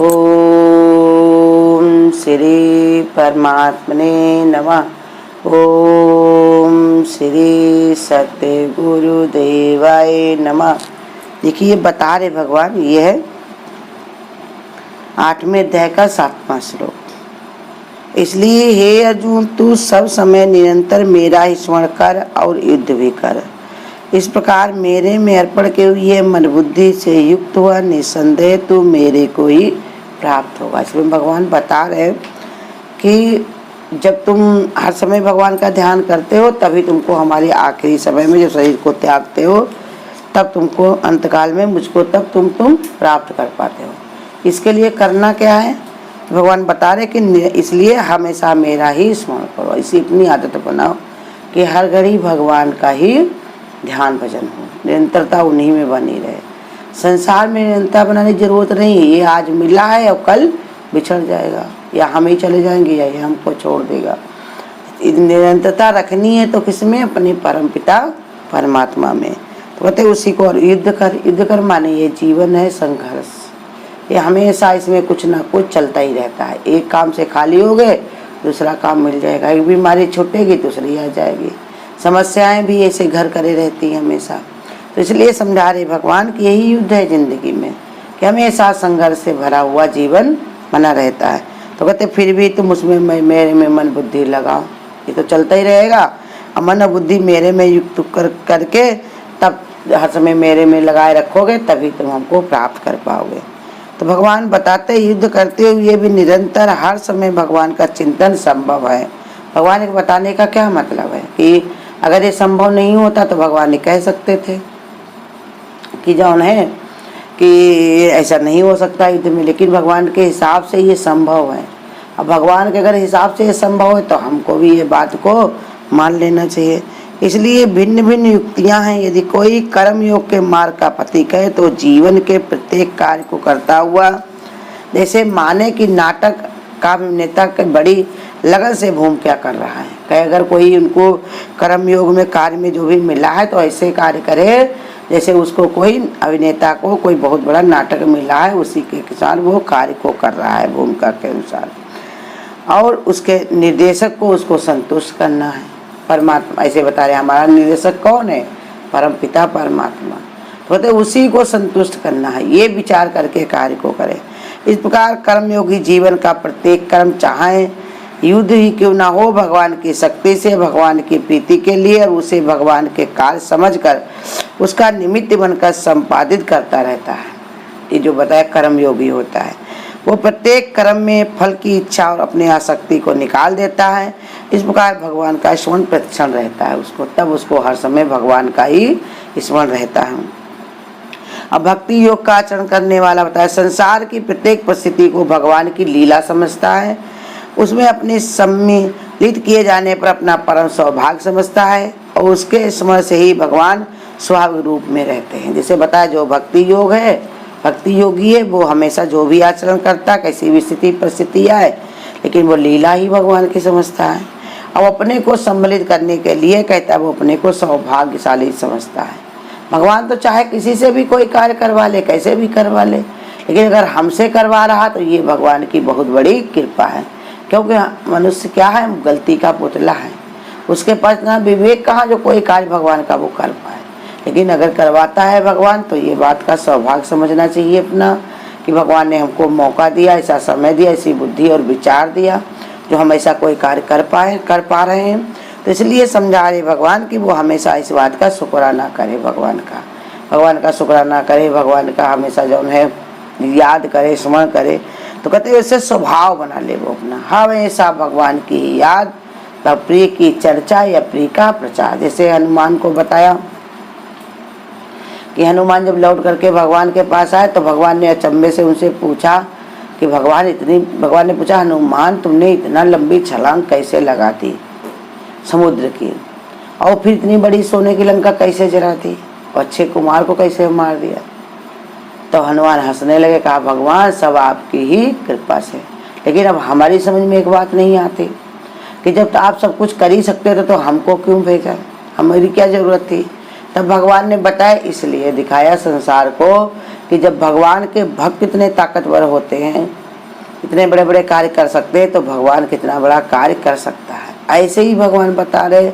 ओम श्री परमात्मने नमः। ओम श्री सत्य गुरुदेवाय नमः। देखिए बता रहे भगवान, ये है 8वें अध्याय का 7वां श्लोक। इसलिए हे अर्जुन, तू सब समय निरंतर मेरा ही स्मरण कर और युद्ध भी कर। इस प्रकार मेरे में अर्पण के हुए मन बुद्धि से युक्त हुआ निसंदेह तू मेरे को ही प्राप्त होगा। इसमें भगवान बता रहे कि जब तुम हर समय भगवान का ध्यान करते हो तभी तुमको हमारे आखिरी समय में जब शरीर को त्यागते हो तब तुमको अंतकाल में मुझको तब तुम प्राप्त कर पाते हो। इसके लिए करना क्या है? भगवान बता रहे कि इसलिए हमेशा मेरा ही स्मरण करो। इसी अपनी आदत बनाओ कि हर घड़ी भगवान का ही ध्यान भजन हो, निरंतरता उन्हीं में बनी रहे। संसार में निरंतरता बनाने की जरूरत नहीं है। ये आज मिला है और कल बिछड़ जाएगा, या हम ही चले जाएंगे या ये हमको छोड़ देगा। निरंतरता रखनी है तो किसमें? अपने परम पिता परमात्मा में। तो कहते उसी को युद्ध कर। युद्ध कर माने ये जीवन है संघर्ष, ये हमेशा इसमें कुछ ना कुछ चलता ही रहता है। एक काम से खाली हो गए दूसरा काम मिल जाएगा, एक बीमारी छूटेगी दूसरी आ जाएगी, समस्याएं भी ऐसे घर करे रहती हैं हमेशा। तो इसलिए समझा रहे भगवान कि यही युद्ध है जिंदगी में, कि हमेशा संघर्ष से भरा हुआ जीवन बना रहता है। तो कहते फिर भी तुम उसमें मेरे में मन बुद्धि लगाओ, ये तो चलता ही रहेगा। और मन और बुद्धि मेरे में युक्त करके तब हर समय मेरे में लगाए रखोगे तभी तुम हमको प्राप्त कर पाओगे। तो भगवान बताते युद्ध करते हुए भी निरंतर हर समय भगवान का चिंतन संभव है। भगवान के बताने का क्या मतलब है कि अगर ये संभव नहीं होता तो भगवान ने कह सकते थे कि जौन है कि ऐसा नहीं हो सकता युद्ध में, लेकिन भगवान के हिसाब से ये संभव है। अब भगवान के अगर हिसाब से ये संभव है तो हमको भी ये बात को मान लेना चाहिए। इसलिए भिन्न भिन्न युक्तियां हैं। यदि कोई कर्म योग के मार्ग का प्रतीक है तो जीवन के प्रत्येक कार्य को करता हुआ, जैसे माने कि नाटक का अभिनेता के बड़ी लगन से भूमिका कर रहा है, कहे अगर कोई उनको कर्म योग में कार्य में जो भी मिला है तो ऐसे कार्य करे जैसे उसको कोई अभिनेता को कोई बहुत बड़ा नाटक मिला है, उसी के अनुसार वो कार्य को कर रहा है भूमिका के अनुसार, और उसके निर्देशक को उसको संतुष्ट करना है। परमात्मा ऐसे बता रहे हमारा निर्देशक कौन है? परम पिता परमात्मा। तो उसी को संतुष्ट करना है, ये विचार करके कार्य को करें। इस प्रकार कर्मयोगी जीवन का प्रत्येक कर्म चाहे युद्ध ही क्यों ना हो, भगवान की शक्ति से भगवान की प्रीति के लिए और उसे भगवान के कार्य समझकर उसका निमित्त बनकर संपादित करता रहता है। ये जो बताया कर्मयोगी होता है वो प्रत्येक कर्म में फल की इच्छा और अपनी आसक्ति को निकाल देता है। इस प्रकार भगवान का स्मरण प्रतिक्षण रहता है उसको, तब उसको हर समय भगवान का ही स्मरण रहता है। अब भक्ति योग का आचरण करने वाला बताया संसार की प्रत्येक परिस्थिति को भगवान की लीला समझता है, उसमें अपने सम्मिलित किए जाने पर अपना परम सौभाग्य समझता है और उसके स्मरण से ही भगवान स्वाभाविक रूप में रहते हैं। जैसे बताया जो भक्ति योग है, भक्ति योगी है, वो हमेशा जो भी आचरण करता है कैसी भी स्थिति परिस्थिति आए लेकिन वो लीला ही भगवान की समझता है। अब अपने को सम्मिलित करने के लिए कहता है वो अपने को सौभाग्यशाली समझता है। भगवान तो चाहे किसी से भी कोई कार्य करवा ले, कैसे भी करवा ले, लेकिन अगर हमसे करवा रहा तो ये भगवान की बहुत बड़ी कृपा है। क्योंकि मनुष्य क्या है? गलती का पुतला है, उसके पास ना विवेक कहाँ जो कोई कार्य भगवान का वो कर पाए। लेकिन अगर करवाता है भगवान तो ये बात का सौभाग्य समझना चाहिए अपना, कि भगवान ने हमको मौका दिया, ऐसा समय दिया, ऐसी बुद्धि और विचार दिया जो हम ऐसा कोई कार्य कर पा रहे हैं। तो इसलिए समझा रहे भगवान कि वो हमेशा इस बात का शुक्राना करे, भगवान का शुक्राना करे, भगवान का हमेशा जो है याद करे, स्मरण करे। तो कहते हैं उससे स्वभाव बना ले वो अपना, हमेशा भगवान की याद, प्रिय की चर्चा या प्रिय का प्रचार। जैसे हनुमान को बताया कि हनुमान जब लौट करके भगवान के पास आए तो भगवान ने अचंभे से उनसे पूछा कि भगवान ने पूछा हनुमान तुमने इतना लंबी छलांग कैसे लगा दी समुद्र की, और फिर इतनी बड़ी सोने की लंका कैसे जला दी, और अक्षय कुमार को कैसे मार दिया? तो हनुमान हंसने लगे, कहा भगवान सब आपकी ही कृपा से। लेकिन अब हमारी समझ में एक बात नहीं आती कि जब तो आप सब कुछ कर ही सकते थे तो हमको क्यों भेजा, हमारी क्या जरूरत थी? तब भगवान ने बताया, इसलिए दिखाया संसार को कि जब भगवान के भक्त इतने ताकतवर होते हैं, इतने बड़े बड़े कार्य कर सकते हैं, तो भगवान कितना बड़ा कार्य कर सकता है। ऐसे ही भगवान बता रहे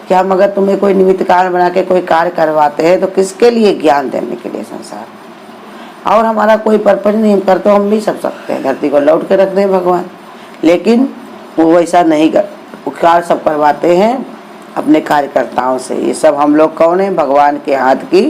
कि हम अगर तुम्हें कोई निमित्त कारण बना के कोई कार्य करवाते हैं तो किसके लिए? ज्ञान देने के लिए संसार, और हमारा कोई पर्पज नहीं कर तो हम भी सब सकते हैं, धरती को लौट के रख दें भगवान, लेकिन वो वैसा नहीं कर, कार्य सब करवाते हैं अपने कार्यकर्ताओं से। ये सब हम लोग कौन है? भगवान के हाथ की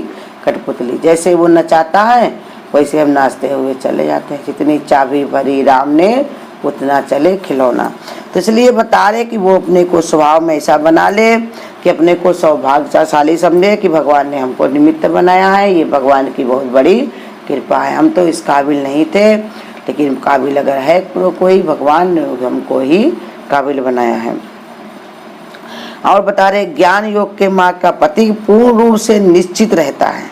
कठपुतली। जैसे वो नचाता है वैसे हम नाचते हुए चले जाते हैं। जितनी चाबी भरी राम ने उतना चले खिलौना। तो इसलिए बता रहे कि वो अपने को स्वभाव में ऐसा बना ले कि अपने को सौभाग्यशाली समझे कि भगवान ने हमको निमित्त बनाया है, ये भगवान की बहुत बड़ी कृपा है। हम तो इस काबिल नहीं थे, लेकिन काबिल अगर है तो कोई, भगवान ने हमको ही काबिल बनाया है। और बता रहे ज्ञान योग के मार्ग का पथिक पूर्ण रूप से निश्चित रहता है,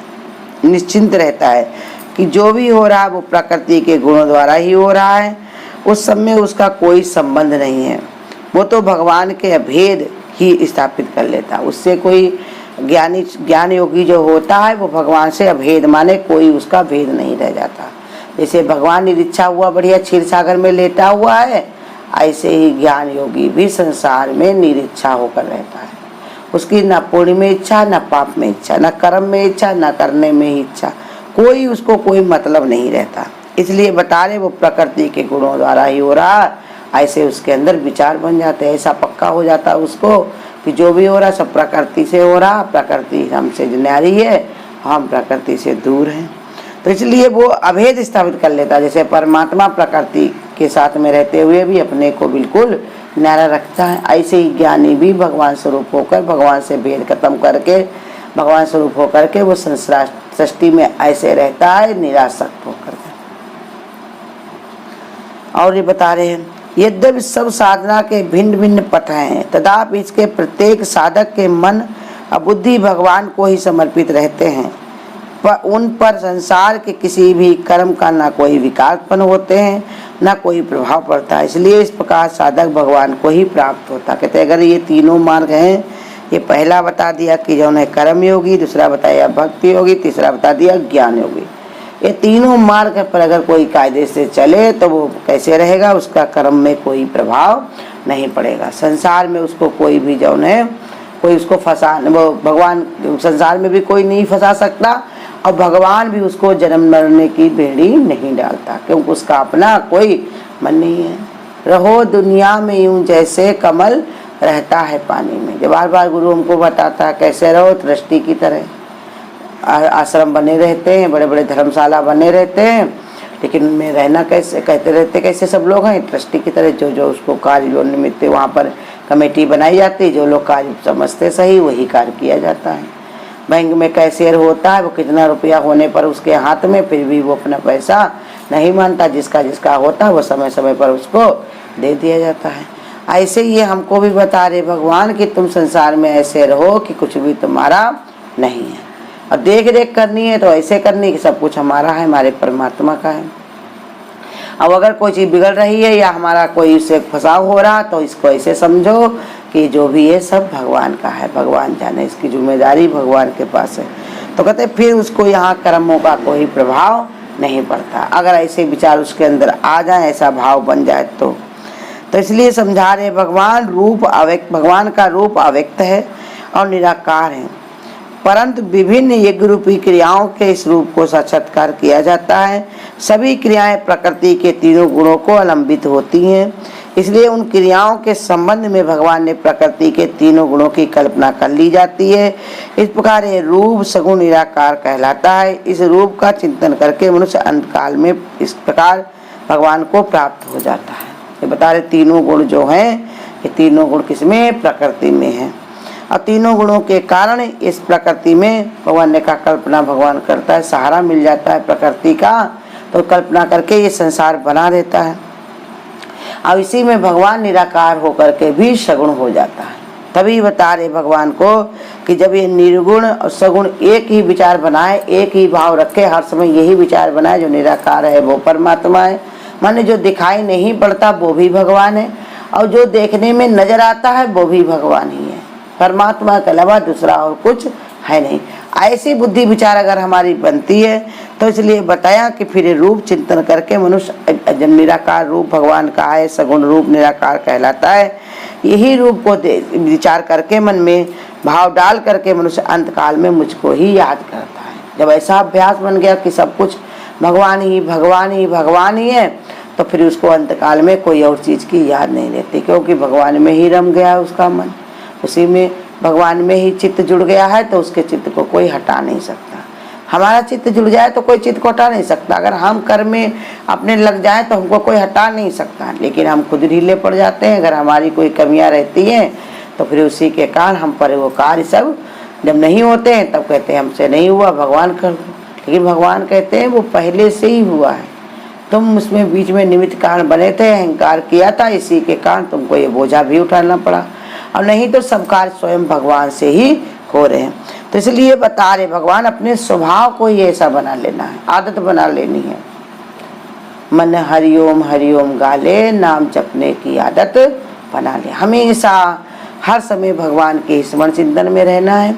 निश्चिंत रहता है कि जो भी हो रहा है वो प्रकृति के गुणों द्वारा ही हो रहा है, उस सब में उसका कोई संबंध नहीं है। वो तो भगवान के अभेद ही स्थापित कर लेता है। उससे कोई ज्ञान योगी जो होता है वो भगवान से अभेद, माने कोई उसका भेद नहीं रह जाता। जैसे भगवान निरीक्षा हुआ बढ़िया क्षीर सागर में लेटा हुआ है, ऐसे ही ज्ञान योगी भी संसार में निरीक्षा होकर रहता है। उसकी न पुण्य में इच्छा, न पाप में इच्छा, न कर्म में इच्छा, न करने में ही इच्छा, कोई उसको कोई मतलब नहीं रहता। इसलिए बता रहे वो प्रकृति के गुणों द्वारा ही हो रहा, ऐसे उसके अंदर विचार बन जाते हैं। ऐसा पक्का हो जाता है उसको कि जो भी हो रहा सब प्रकृति से हो रहा, प्रकृति हमसे न्यारी है, हम प्रकृति से दूर हैं। तो इसलिए वो अभेद स्थापित कर लेता है। जैसे परमात्मा प्रकृति के साथ में रहते हुए भी अपने को बिल्कुल न्यारा रखता है, ऐसे ही ज्ञानी भी भगवान स्वरूप होकर, भगवान से भेद खत्म करके, भगवान स्वरूप होकर के वो संसार सृष्टि में ऐसे रहता है निरासक्त होकर। और ये बता रहे हैं यद्यपि सब साधना के भिन्न भिन्न पथ हैं, तथापि इसके प्रत्येक साधक के मन और बुद्धि भगवान को ही समर्पित रहते हैं। पर उन पर संसार के किसी भी कर्म का ना कोई विकार उत्पन्न होते हैं, ना कोई प्रभाव पड़ता है। इसलिए इस प्रकार साधक भगवान को ही प्राप्त होता। कहते अगर ये तीनों मार्ग हैं, ये पहला बता दिया कि जो है कर्म योगी, दूसरा बताया भक्ति योगी, तीसरा बता दिया ज्ञान योगी। ये तीनों मार्ग पर अगर कोई कायदे से चले तो वो कैसे रहेगा? उसका कर्म में कोई प्रभाव नहीं पड़ेगा। संसार में उसको कोई भी जो है कोई उसको फंसा, वो भगवान संसार में भी कोई नहीं फंसा सकता, और भगवान भी उसको जन्म मरने की बेड़ी नहीं डालता, क्योंकि उसका अपना कोई मन नहीं है। रहो दुनिया में यूं जैसे कमल रहता है पानी में। जब बार बार गुरु हमको बताता है कैसे रहो, दृष्टि की तरह आश्रम बने रहते हैं, बड़े बड़े धर्मशाला बने रहते हैं, लेकिन उनमें रहना कैसे, कहते रहते कैसे सब लोग हैं दृष्टि की तरह। जो जो उसको कार्य जो निमित्त वहाँ पर कमेटी बनाई जाती है, जो लोग कार्य समझते सही वही कार्य किया जाता है। बैंक में कैशियर होता है, वो कितना रुपया होने पर उसके हाथ में, फिर भी वो अपना पैसा नहीं मानता। जिसका जिसका होता है वो समय समय पर उसको दे दिया जाता है। ऐसे ये हमको भी बता रहे भगवान कि तुम संसार में ऐसे रहो कि कुछ भी तुम्हारा नहीं है, और देख रेख करनी है तो ऐसे करनी कि सब कुछ हमारा है, हमारे परमात्मा का है। अब अगर कोई चीज़ बिगड़ रही है या हमारा कोई उससे फंसाव हो रहा, तो इसको ऐसे समझो कि जो भी है सब भगवान का है, भगवान जाने, इसकी जिम्मेदारी भगवान के पास है। तो कहते फिर उसको यहाँ कर्मों का कोई प्रभाव नहीं पड़ता। अगर ऐसे विचार उसके अंदर आ जाए, ऐसा भाव बन जाए तो इसलिए समझा रहे भगवान रूप अव्यक्त, भगवान का रूप अव्यक्त है और निराकार है, परंतु विभिन्न यज्ञ रूपी क्रियाओं के इस रूप को साक्षात्कार किया जाता है। सभी क्रियाएं प्रकृति के तीनों गुणों को अवलंबित होती हैं, इसलिए उन क्रियाओं के संबंध में भगवान ने प्रकृति के तीनों गुणों की कल्पना कर ली जाती है। इस प्रकार ये रूप सगुण निराकार कहलाता है। इस रूप का चिंतन करके मनुष्य अंत काल में इस प्रकार भगवान को प्राप्त हो जाता है। ये बता रहे तीनों गुण जो हैं, ये तीनों गुण किसमें? प्रकृति में है, और तीनों गुणों के कारण इस प्रकृति में भगवान ने का कल्पना भगवान करता है, सहारा मिल जाता है प्रकृति का, तो कल्पना करके ये संसार बना देता है। अब इसी में भगवान निराकार होकर के भी सगुण हो जाता है। तभी बता रहे भगवान को कि जब ये निर्गुण और सगुण एक ही विचार बनाए, एक ही भाव रखे, हर समय यही विचार बनाए, जो निराकार है वो परमात्मा है, माने जो दिखाई नहीं पड़ता वो भी भगवान है, और जो देखने में नजर आता है वो भी भगवान ही है। परमात्मा के अलावा दूसरा और कुछ है नहीं। ऐसी बुद्धि विचार अगर हमारी बनती है तो इसलिए बताया कि फिर रूप चिंतन करके मनुष्य जब निराकार रूप भगवान का है, सगुण रूप निराकार कहलाता है, यही रूप को विचार करके मन में भाव डाल करके मनुष्य अंत काल में मुझको ही याद करता है। जब ऐसा अभ्यास बन गया कि सब कुछ भगवान ही भगवान ही भगवान ही है, तो फिर उसको अंतकाल में कोई और चीज़ की याद नहीं रहती, क्योंकि भगवान में ही रम गया है उसका मन, उसी में भगवान में ही चित्त जुड़ गया है, तो उसके चित्त को कोई हटा नहीं सकता। हमारा चित्त जुड़ जाए तो कोई चित्त को हटा नहीं सकता। अगर हम कर्म में अपने लग जाए तो हमको कोई हटा नहीं सकता, लेकिन हम खुद ढीले पड़ जाते हैं। अगर हमारी कोई कमियां रहती हैं तो फिर उसी के कारण हम पर वो कार्य सब जब नहीं होते हैं तब कहते हैं हमसे नहीं हुआ, भगवान कर दो। लेकिन भगवान कहते हैं वो पहले से ही हुआ है, तुम उसमें बीच में निमित्त कारण बने थे, अहंकार किया था, इसी के कारण तुमको ये बोझा भी उठाना पड़ा। और नहीं तो सब कार्य स्वयं भगवान से ही हो रहे हैं। तो इसलिए बता रहे भगवान अपने स्वभाव को ही ऐसा बना लेना है, आदत बना लेनी है। मन हरिओम गाले, नाम जपने की आदत बना ले। हमेशा हर समय भगवान के स्मरण चिंतन में रहना है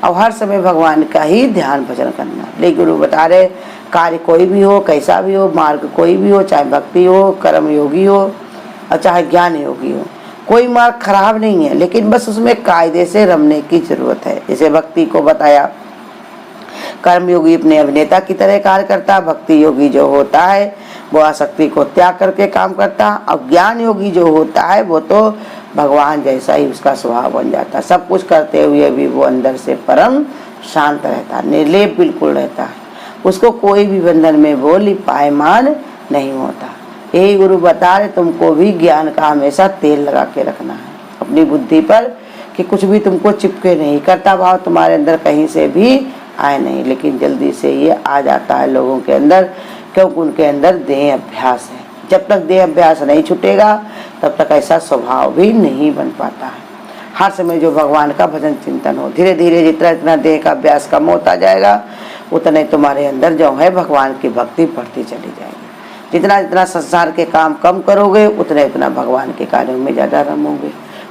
और हर समय भगवान का ही ध्यान भजन करना है। लेकिन गुरु बता रहे कार्य कोई भी हो, कैसा भी हो, मार्ग कोई भी हो, चाहे भक्ति हो, कर्म योगी हो और चाहे ज्ञान योगी हो, कोई मार्ग खराब नहीं है, लेकिन बस उसमें कायदे से रमने की जरूरत है। जैसे भक्ति को बताया, कर्म योगी अपने अभिनेता की तरह कार्य करता, भक्ति योगी जो होता है वो आसक्ति को त्याग करके काम करता, और ज्ञान योगी जो होता है वो तो भगवान जैसा ही उसका स्वभाव बन जाता। सब कुछ करते हुए भी वो अंदर से परम शांत रहता, निर्लेप बिल्कुल रहता है, उसको कोई भी बंधन में वो लिपायमान नहीं होता। यही गुरु बता रहे तुमको भी ज्ञान का हमेशा तेल लगा के रखना है अपनी बुद्धि पर, कि कुछ भी तुमको चिपके नहीं, करता भाव तुम्हारे अंदर कहीं से भी आए नहीं। लेकिन जल्दी से ये आ जाता है लोगों के अंदर, क्योंकि उनके अंदर देह अभ्यास है। जब तक देह अभ्यास नहीं छूटेगा तब तक ऐसा स्वभाव भी नहीं बन पाता है। हर समय जो भगवान का भजन चिंतन हो, धीरे धीरे जितना जितना देह का अभ्यास कम होता जाएगा उतने तुम्हारे अंदर जो है भगवान की भक्ति बढ़ती चली जाएगी। जितना जितना संसार के काम कम करोगे उतने उतना भगवान के कार्यों में ज़्यादा रमोगे,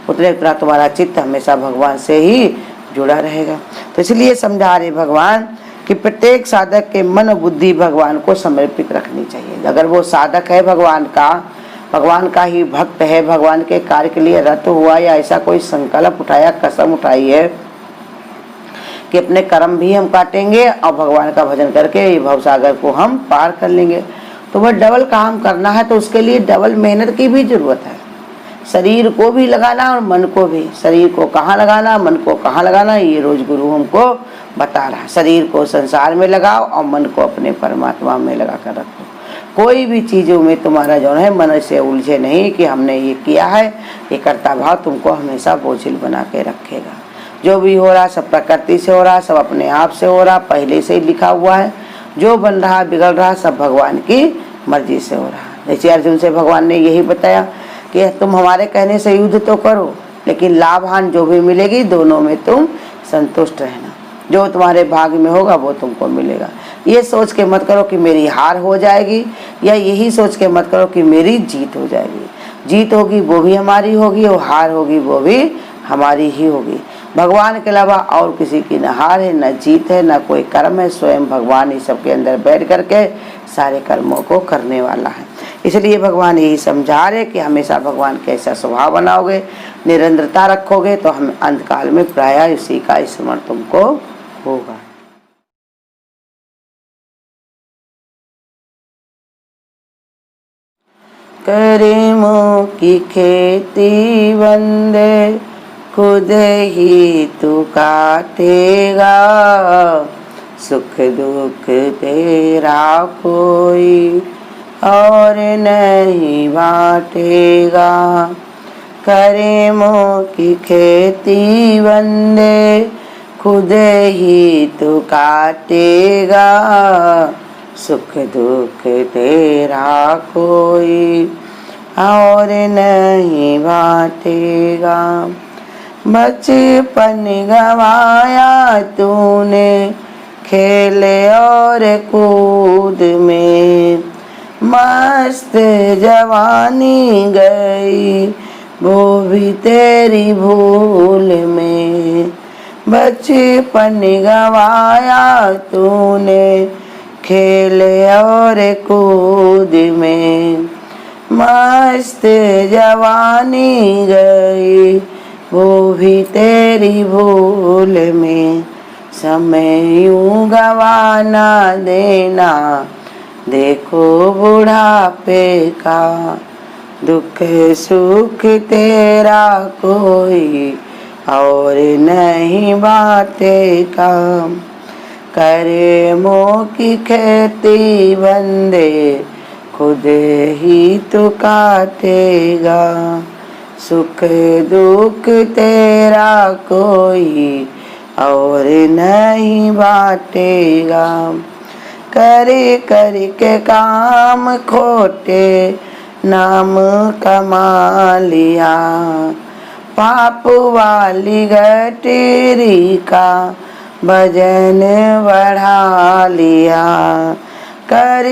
उतने उतना तुम्हारा चित्त हमेशा भगवान से ही जुड़ा रहेगा। तो इसलिए समझा रहे भगवान कि प्रत्येक साधक के मन और बुद्धि भगवान को समर्पित रखनी चाहिए। अगर वो साधक है भगवान का ही भक्त है, भगवान के कार्य के लिए रत हुआ, या ऐसा कोई संकल्प उठाया, कसम उठाई है कि अपने कर्म भी हम काटेंगे और भगवान का भजन करके ये भवसागर को हम पार कर लेंगे, तो वह डबल काम करना है। तो उसके लिए डबल मेहनत की भी जरूरत है, शरीर को भी लगाना और मन को भी। शरीर को कहाँ लगाना, मन को कहाँ लगाना, ये रोज गुरु हमको बता रहा है। शरीर को संसार में लगाओ और मन को अपने परमात्मा में लगा कर रखो। कोई भी चीज़ों में तुम्हारा जो है मन से उलझे नहीं कि हमने ये किया है, ये कर्ता भाव तुमको हमेशा बोझिल बना के रखेगा। जो भी हो रहा सब प्रकृति से हो रहा, सब अपने आप से हो रहा, पहले से ही लिखा हुआ है। जो बन रहा बिगड़ रहा सब भगवान की मर्जी से हो रहा। जैसे अर्जुन से भगवान ने यही बताया कि तुम हमारे कहने से युद्ध तो करो, लेकिन लाभ हानि जो भी मिलेगी दोनों में तुम संतुष्ट रहना। जो तुम्हारे भाग्य में होगा वो तुमको मिलेगा। ये सोच के मत करो कि मेरी हार हो जाएगी, या यही सोच के मत करो कि मेरी जीत हो जाएगी। जीत होगी वो भी हमारी होगी और हार होगी वो भी हमारी ही होगी। भगवान के अलावा और किसी की न हार है, न जीत है, न कोई कर्म है। स्वयं भगवान ही सबके अंदर बैठ करके सारे कर्मों को करने वाला है। इसलिए भगवान यही समझा रहे कि हमेशा भगवान के ऐसा स्वभाव बनाओगे, निरंतरता रखोगे, तो हम अंतकाल में प्रायः इसी का स्मरण तुमको होगा। कर्मों की खेती बंदे खुद ही तू काटेगा, सुख दुख तेरा कोई और नहीं बांटेगा। कर्मों की खेती बंदे खुद ही तू काटेगा, सुख दुख तेरा कोई और नहीं बांटेगा। बचपन गवाया तूने खेल और कूद में, मस्त जवानी गई वो भी तेरी भूल में। बचपन गवाया तूने खेल और कूद में, मस्त जवानी गई वो भी तेरी भूल में। समय यूं गवाना देना, देखो बुढ़ापे का, दुख सुख तेरा कोई और नहीं बाटेगा। करे मोह की खेती बंदे, खुद ही तो काटेगा। सुख दुख तेरा कोई और नहीं बाटेगा। करे करके काम खोटे नाम कमा लिया, पाप वाली गठरी का वजन बढ़ा लिया। कर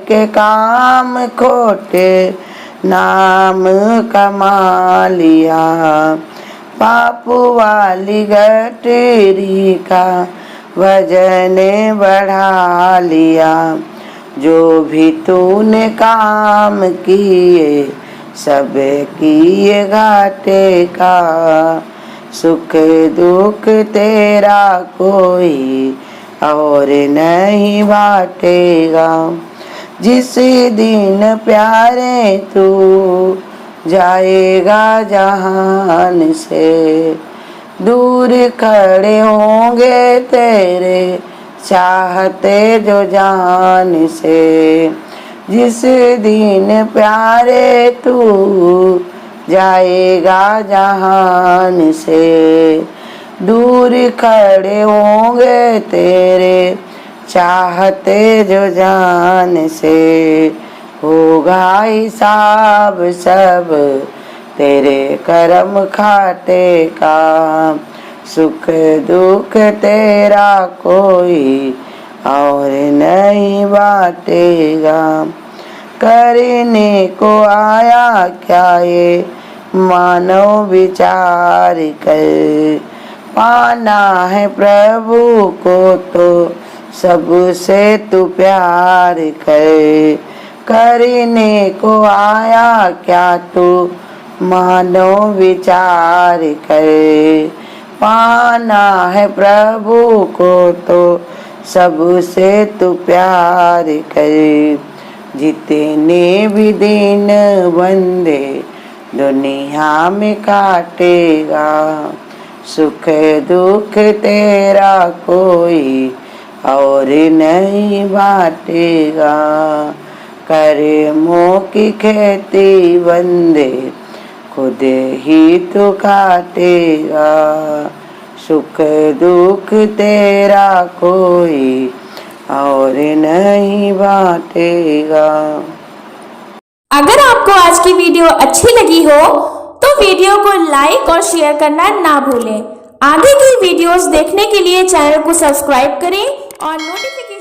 के काम खोटे नाम कमा लिया, पाप वाली गठरी का वजन बढ़ा लिया। जो भी तूने काम किए सब किए घाटे का, सुख दुख तेरा कोई और नहीं बाटेगा। जिस दिन प्यारे तू जाएगा जहान से, दूर खड़े होंगे तेरे चाहते जो जान से। जिस दिन प्यारे तू जाएगा जहान से, दूर खड़े होंगे तेरे चाहते जो जान से। होगा हिसाब सब तेरे कर्म खाते का, सुख दुख तेरा कोई और नहीं बाटेगा। करने को आया क्या ये मानव विचार कर, पाना है प्रभु को तो सबसे तू प्यार कर। करने को आया क्या तू मानव विचार कर, पाना है प्रभु को तो सबसे तू प्यार कर। जितने भी दिन बंदे दुनिया में काटेगा, सुख दुख तेरा कोई और नहीं बाटेगा। करे मोह की खेती बंदे, खुद ही तो काटेगा। सुख दुख तेरा कोई और नहीं बाटेगा। अगर आपको आज की वीडियो अच्छी लगी हो तो वीडियो को लाइक और शेयर करना ना भूलें। आगे की वीडियोस देखने के लिए चैनल को सब्सक्राइब करें और नोटिफिकेशन